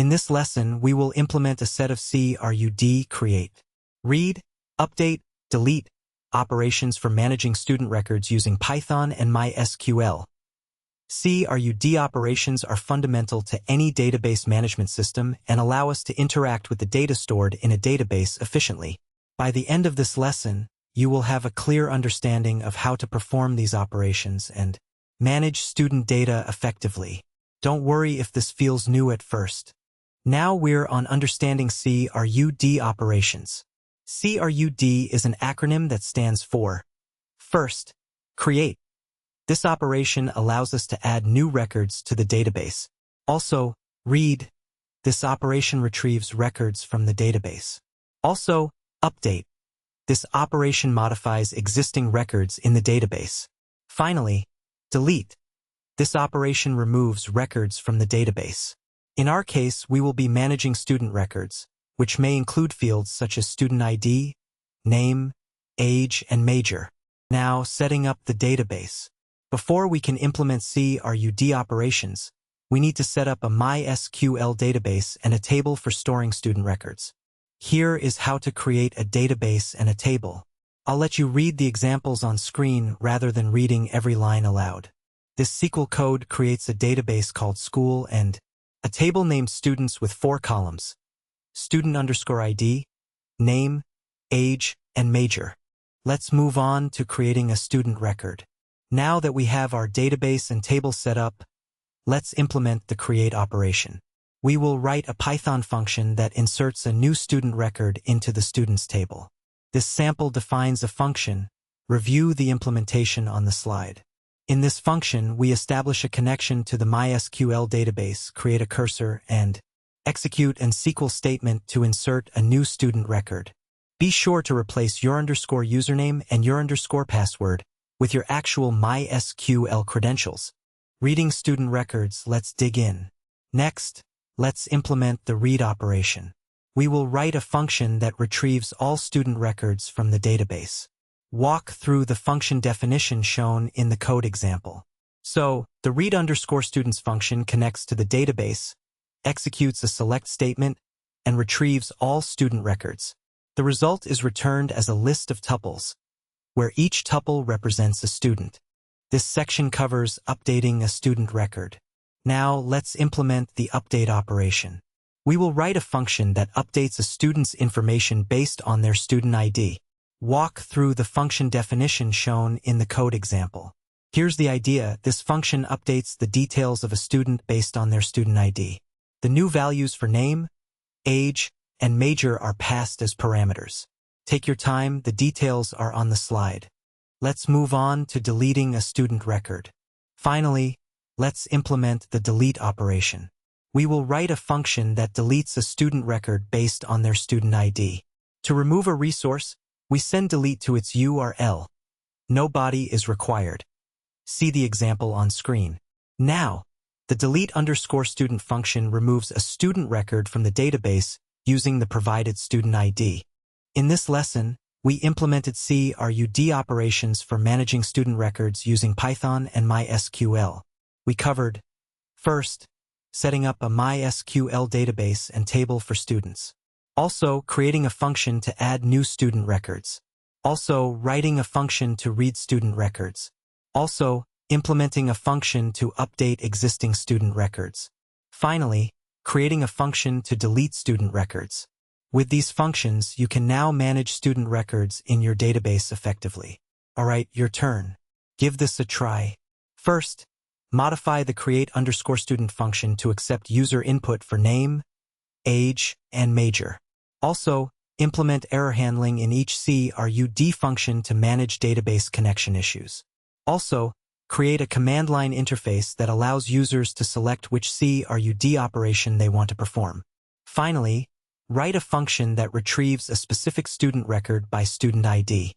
In this lesson, we will implement a set of CRUD create, read, update, delete operations for managing student records using Python and MySQL. CRUD operations are fundamental to any database management system and allow us to interact with the data stored in a database efficiently. By the end of this lesson, you will have a clear understanding of how to perform these operations and manage student data effectively. Don't worry if this feels new at first. Now we're on understanding CRUD operations. CRUD is an acronym that stands for First, Create. This operation allows us to add new records to the database. Also, Read. This operation retrieves records from the database. Also, Update. This operation modifies existing records in the database. Finally, Delete. This operation removes records from the database. In our case, we will be managing student records, which may include fields such as student ID, name, age, and major. Now, setting up the database. Before we can implement CRUD operations, we need to set up a MySQL database and a table for storing student records. Here is how to create a database and a table. I'll let you read the examples on screen rather than reading every line aloud. This SQL code creates a database called school and a table named students with 4 columns: student_ID, name, age, and major. Let's move on to creating a student record. Now that we have our database and table set up, let's implement the create operation. We will write a Python function that inserts a new student record into the students table. This sample defines a function. Review the implementation on the slide. In this function, we establish a connection to the MySQL database, create a cursor, and execute an SQL statement to insert a new student record. Be sure to replace your _username and your _password with your actual MySQL credentials. Reading student records, let's dig in. Next, let's implement the read operation. We will write a function that retrieves all student records from the database. Walk through the function definition shown in the code example. So, the read_students function connects to the database, executes a select statement, and retrieves all student records. The result is returned as a list of tuples, where each tuple represents a student. This section covers updating a student record. Now, let's implement the update operation. We will write a function that updates a student's information based on their student ID. Walk through the function definition shown in the code example. Here's the idea. This function updates the details of a student based on their student ID. The new values for name, age, and major are passed as parameters. Take your time, the details are on the slide. Let's move on to deleting a student record. Finally, let's implement the delete operation. We will write a function that deletes a student record based on their student ID. To remove a resource, we send delete to its URL. No body is required. See the example on screen. Now, the delete_student function removes a student record from the database using the provided student ID. In this lesson, we implemented CRUD operations for managing student records using Python and MySQL. We covered, first, setting up a MySQL database and table for students. Also, creating a function to add new student records. Also, writing a function to read student records. Also, implementing a function to update existing student records. Finally, creating a function to delete student records. With these functions, you can now manage student records in your database effectively. Alright, your turn. Give this a try. First, modify the create_student function to accept user input for name, age, and major. Also, implement error handling in each CRUD function to manage database connection issues. Also, create a command line interface that allows users to select which CRUD operation they want to perform. Finally, write a function that retrieves a specific student record by student ID.